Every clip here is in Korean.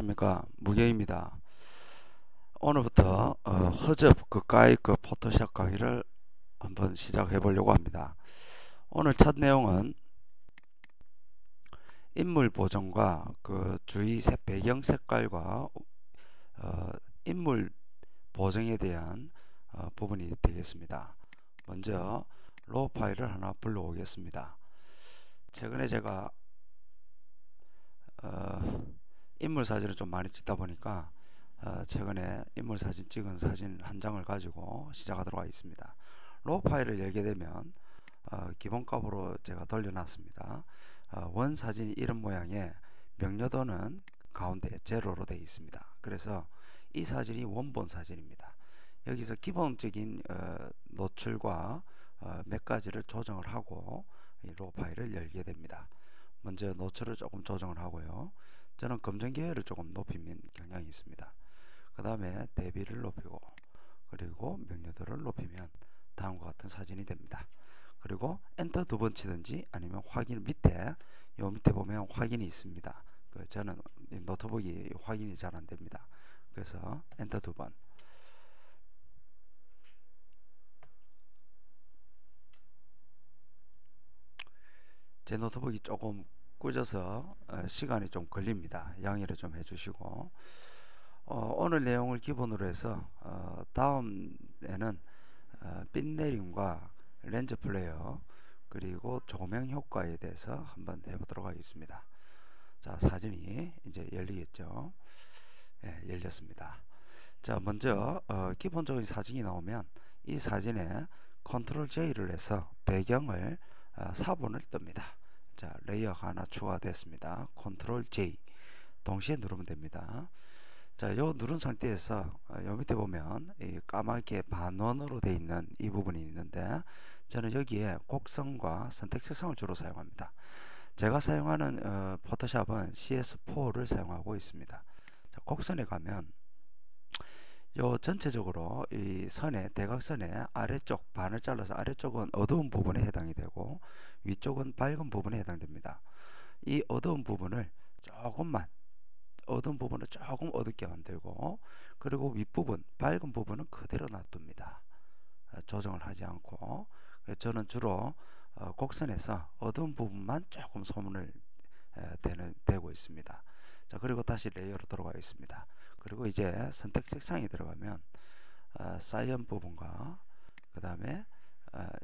안녕하십니까, 무게입니다. 오늘부터 허접 그까이 그 포토샵 강의를 한번 시작해 보려고 합니다. 오늘 첫 내용은 인물 보정과 그 주위 배경 색깔과 인물 보정에 대한 부분이 되겠습니다. 먼저 로우 파일을 하나 불러오겠습니다. 최근에 제가 인물 사진을 좀 많이 찍다 보니까 최근에 인물 사진 찍은 사진 한 장을 가지고 시작하도록 하겠습니다. 로우 파일을 열게 되면 기본값으로 제가 돌려놨습니다. 원 사진 이름 모양의 명료도는 가운데 제로로 되어 있습니다. 그래서 이 사진이 원본 사진입니다. 여기서 기본적인 노출과 몇 가지를 조정을 하고 이 로우 파일을 열게 됩니다. 먼저 노출을 조금 조정을 하고요. 저는 검정 계열을 조금 높이는 경향이 있습니다. 그 다음에 대비를 높이고 그리고 명료도를 높이면 다음과 같은 사진이 됩니다. 그리고 엔터 두 번 치든지 아니면 확인 밑에 요 밑에 보면 확인이 있습니다. 저는 노트북이 확인이 잘 안 됩니다. 그래서 엔터 두 번. 제 노트북이 조금 꾸져서 시간이 좀 걸립니다. 양해를 좀 해주시고 오늘 내용을 기본으로 해서 다음에는 빛 내림과 렌즈 플레이어 그리고 조명 효과에 대해서 한번 해보도록 하겠습니다. 자, 사진이 이제 열리겠죠. 예, 열렸습니다. 자, 먼저 기본적인 사진이 나오면 이 사진에 컨트롤 J를 해서 배경을 4번을 뜹니다. 자, 레이어가 하나 추가됐습니다. 컨트롤 J 동시에 누르면 됩니다. 자, 요 누른 상태에서 요 밑에 보면 이 까맣게 반원으로 되어 있는 이 부분이 있는데 저는 여기에 곡선과 선택 색상을 주로 사용합니다. 제가 사용하는 포토샵은 CS4를 사용하고 있습니다. 자, 곡선에 가면 요 전체적으로 이 선의 대각선의 아래쪽 반을 잘라서 아래쪽은 어두운 부분에 해당이 되고 위쪽은 밝은 부분에 해당됩니다. 이 어두운 부분을 조금만 조금 어둡게 만들고 그리고 윗부분 밝은 부분은 그대로 놔둡니다. 조정을 하지 않고 저는 주로 곡선에서 어두운 부분만 조금 소문을 대고 있습니다. 자, 그리고 다시 레이어로 들어가겠습니다. 그리고 이제 선택 색상이 들어가면 사이언 부분과 그 다음에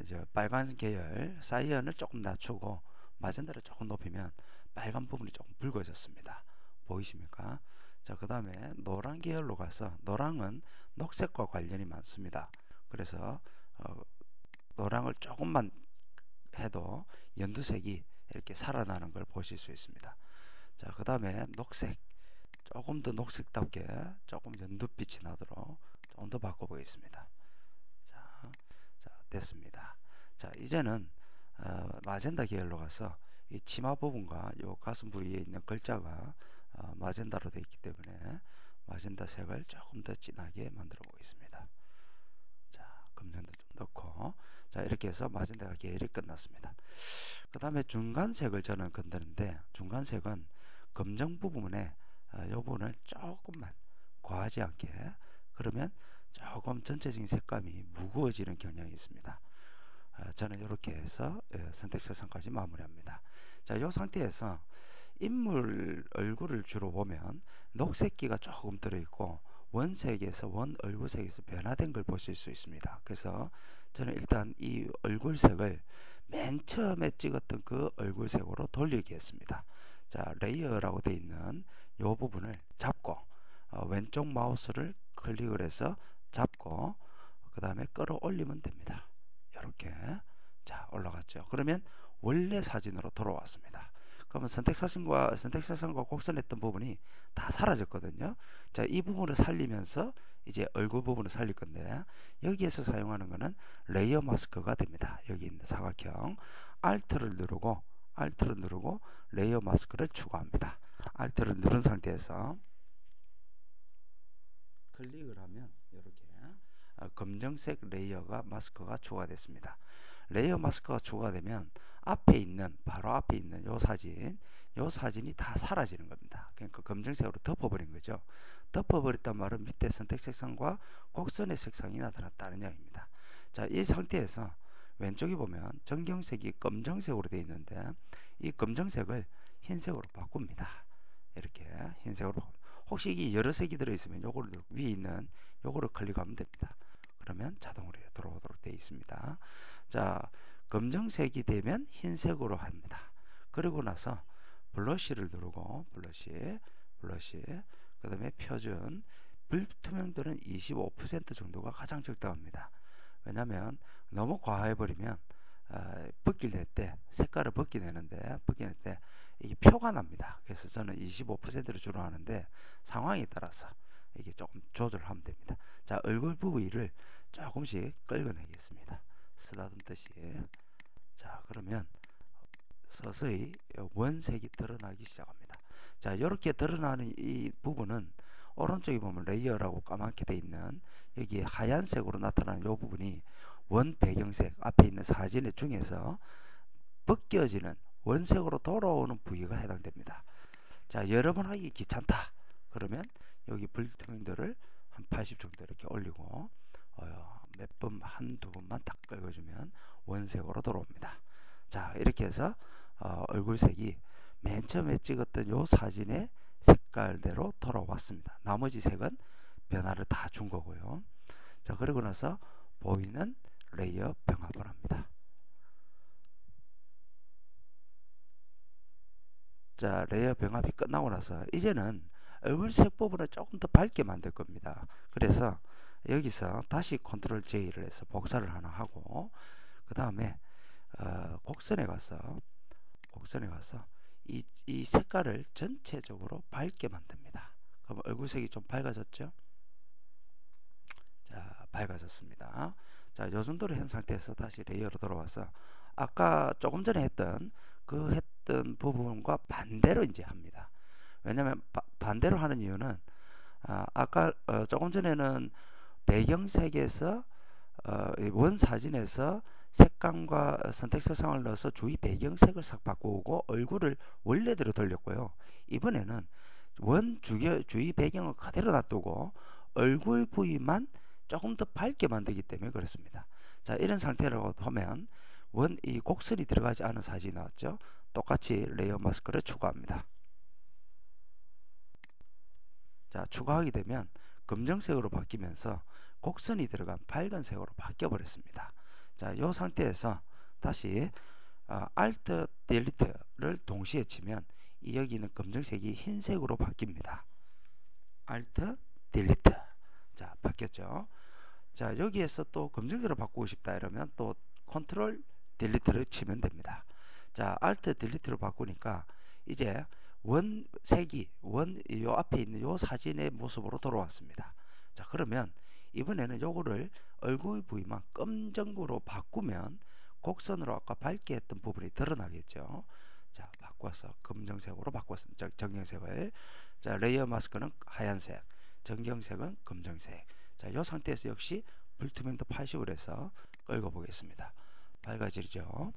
이제 빨간 계열 사이언을 조금 낮추고 마젠다를 조금 높이면 빨간 부분이 조금 붉어졌습니다. 보이십니까? 자, 그 다음에 노란 계열로 가서 노랑은 녹색과 관련이 많습니다. 그래서 노랑을 조금만 해도 연두색이 이렇게 살아나는 걸 보실 수 있습니다. 자, 그 다음에 녹색 조금 더 녹색답게 조금 연두빛이 나도록 조금 더 바꿔보겠습니다. 자, 됐습니다. 자, 이제는 마젠다 계열로 가서 이 치마 부분과 요 가슴 부위에 있는 글자가 마젠다로 되어 있기 때문에 마젠다 색을 조금 더 진하게 만들어 보겠습니다. 자, 검정도 좀 넣고 자, 이렇게 해서 마젠다 계열이 끝났습니다. 그 다음에 중간색을 저는 건드는데 중간색은 검정 부분에 이 부분을 조금만 과하지 않게 그러면 조금 전체적인 색감이 무거워지는 경향이 있습니다. 저는 이렇게 해서 선택 색상까지 마무리합니다. 자, 이 상태에서 인물 얼굴을 주로 보면 녹색기가 조금 들어있고 원색에서 원 얼굴색에서 변화된 걸 보실 수 있습니다. 그래서 저는 일단 이 얼굴색을 맨 처음에 찍었던 그 얼굴색으로 돌리겠습니다. 자, 레이어라고 되어 있는 이 부분을 잡고 왼쪽 마우스를 클릭을 해서 잡고 그 다음에 끌어올리면 됩니다. 이렇게 자, 올라갔죠. 그러면 원래 사진으로 돌아왔습니다. 그러면 선택 색상과 곡선했던 부분이 다 사라졌거든요. 자, 이 부분을 살리면서 이제 얼굴 부분을 살릴 건데 여기에서 사용하는 거는 레이어 마스크가 됩니다. 여기 있는 사각형 Alt를 누르고 레이어 마스크를 추가합니다. Alt를 누른 상태에서 클릭을 하면 이렇게 검정색 레이어가 마스크가 추가됐습니다. 레이어 마스크가 추가되면 바로 앞에 있는 이 사진 요 사진이 다 사라지는 겁니다. 그러니까 검정색으로 덮어버린 거죠. 덮어버렸단 말은 밑에 선택 색상과 곡선의 색상이 나타났다는 이야기입니다. 자, 이 상태에서 왼쪽에 보면 전경색이 검정색으로 되어 있는데 이 검정색을 흰색으로 바꿉니다. 이렇게 흰색으로 혹시 이게 여러 색이 들어있으면 요거를 위에 있는 요거를 클릭하면 됩니다. 그러면 자동으로 들어오도록 되어 있습니다. 자, 검정색이 되면 흰색으로 합니다. 그리고 나서 블러쉬를 누르고 블러쉬 그 다음에 표준 불투명도는 25% 정도가 가장 적당합니다. 왜냐하면 너무 과해버리면 붓기 낼 때 색깔을 붓기 내는데 붓기 낼 때 이게 표가 납니다. 그래서 저는 25%를 주로 하는데 상황에 따라서 이게 조금 조절하면 됩니다. 자, 얼굴 부위를 조금씩 긁어내겠습니다. 쓰다듬듯이. 자, 그러면 서서히 원색이 드러나기 시작합니다. 자, 이렇게 드러나는 이 부분은 오른쪽에 보면 레이어라고 까맣게 되어 있는 여기 하얀색으로 나타나는 이 부분이 원 배경색 앞에 있는 사진 중에서 벗겨지는 원색으로 돌아오는 부위가 해당됩니다. 자, 여러 번 하기 귀찮다 그러면 여기 불투명도를 한 80 정도 이렇게 올리고 몇 번, 한두 번만 딱 긁어주면 원색으로 돌아옵니다. 자, 이렇게 해서 얼굴색이 맨 처음에 찍었던 요 사진의 색깔대로 돌아왔습니다. 나머지 색은 변화를 다 준 거고요. 자, 그리고 나서 보이는 레이어 병합을 합니다. 자, 레이어 병합이 끝나고 나서 이제는 얼굴색 부분을 조금 더 밝게 만들 겁니다. 그래서 여기서 다시 컨트롤 J를 해서 복사를 하나 하고 그 다음에 곡선에 가서 이 색깔을 전체적으로 밝게 만듭니다. 그럼 얼굴색이 좀 밝아졌죠? 자, 밝아졌습니다. 자, 요 정도로 한 상태에서 다시 레이어로 돌아와서 아까 조금 전에 했던 부분과 반대로 이제 합니다. 왜냐면 반대로 하는 이유는 아까 조금 전에는 배경색에서 원 사진에서 색감과 선택 색상을 넣어서 주위 배경색을 싹 바꾸고 얼굴을 원래대로 돌렸고요. 이번에는 주위 배경을 그대로 놔두고 얼굴 부위만 조금 더 밝게 만들기 때문에 그렇습니다. 자, 이런 상태라고 하면 이 곡선이 들어가지 않은 사진이 나왔죠. 똑같이 레이어 마스크를 추가합니다. 자, 추가하게 되면 검정색으로 바뀌면서 곡선이 들어간 밝은색으로 바뀌어 버렸습니다. 자, 이 상태에서 다시 Alt Delete를 동시에 치면 여기 있는 검정색이 흰색으로 바뀝니다. Alt Delete. 자, 바뀌었죠. 자, 여기에서 또 검정색으로 바꾸고 싶다 이러면 또 Ctrl Delete를 치면 됩니다. 자, Alt Delete로 바꾸니까 이제 원색이 요 앞에 있는 요 사진의 모습으로 돌아왔습니다. 자, 그러면 이번에는 요거를 얼굴 부위만 검정으로 바꾸면 곡선으로 아까 밝게 했던 부분이 드러나겠죠. 자, 바꿔서 검정색으로 바꿨습니다. 정경색을. 자, 레이어 마스크는 하얀색, 정경색은 검정색. 자, 요 상태에서 역시 불투명도 80으로 해서 끌고 보겠습니다. 밝아지죠.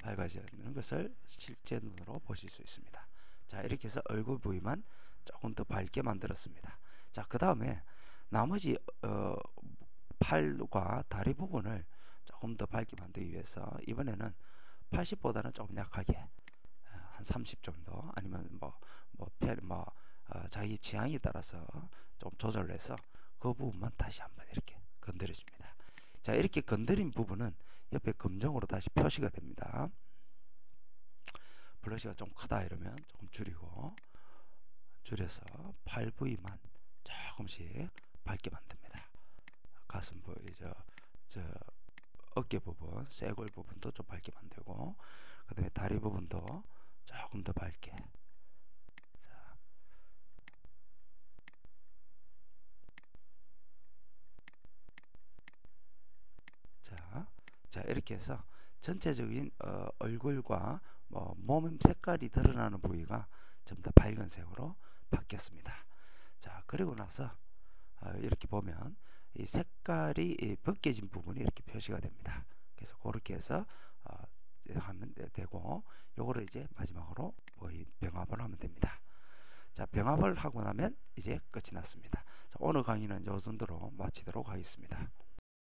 밝아지는 것을 실제 눈으로 보실 수 있습니다. 자, 이렇게 해서 얼굴 부위만 조금 더 밝게 만들었습니다. 자, 그 다음에 나머지 팔과 다리 부분을 조금 더 밝게 만들기 위해서 이번에는 80보다는 조금 약하게 한 30 정도 아니면 자기 취향에 따라서 좀 조절을 해서 그 부분만 다시 한번 이렇게 건드려줍니다. 자, 이렇게 건드린 부분은 옆에 검정으로 다시 표시가 됩니다. 블러시가 좀 크다 이러면 조금 줄여서 팔 부위만 조금씩 밝게 만듭니다. 가슴 부위, 어깨 부분, 쇄골 부분도 좀 밝게 만들고 그 다음에 다리 부분도 조금 더 밝게. 자, 이렇게 해서 전체적인 얼굴과 몸 색깔이 드러나는 부위가 좀 더 밝은 색으로 바뀌었습니다. 자, 그리고 나서 이렇게 보면 이 색깔이 벗겨진 부분이 이렇게 표시가 됩니다. 그래서 그렇게 해서 하면 되고 요거를 이제 마지막으로 병합을 하면 됩니다. 자, 병합을 하고 나면 이제 끝이 났습니다. 자, 오늘 강의는 요 정도로 마치도록 하겠습니다.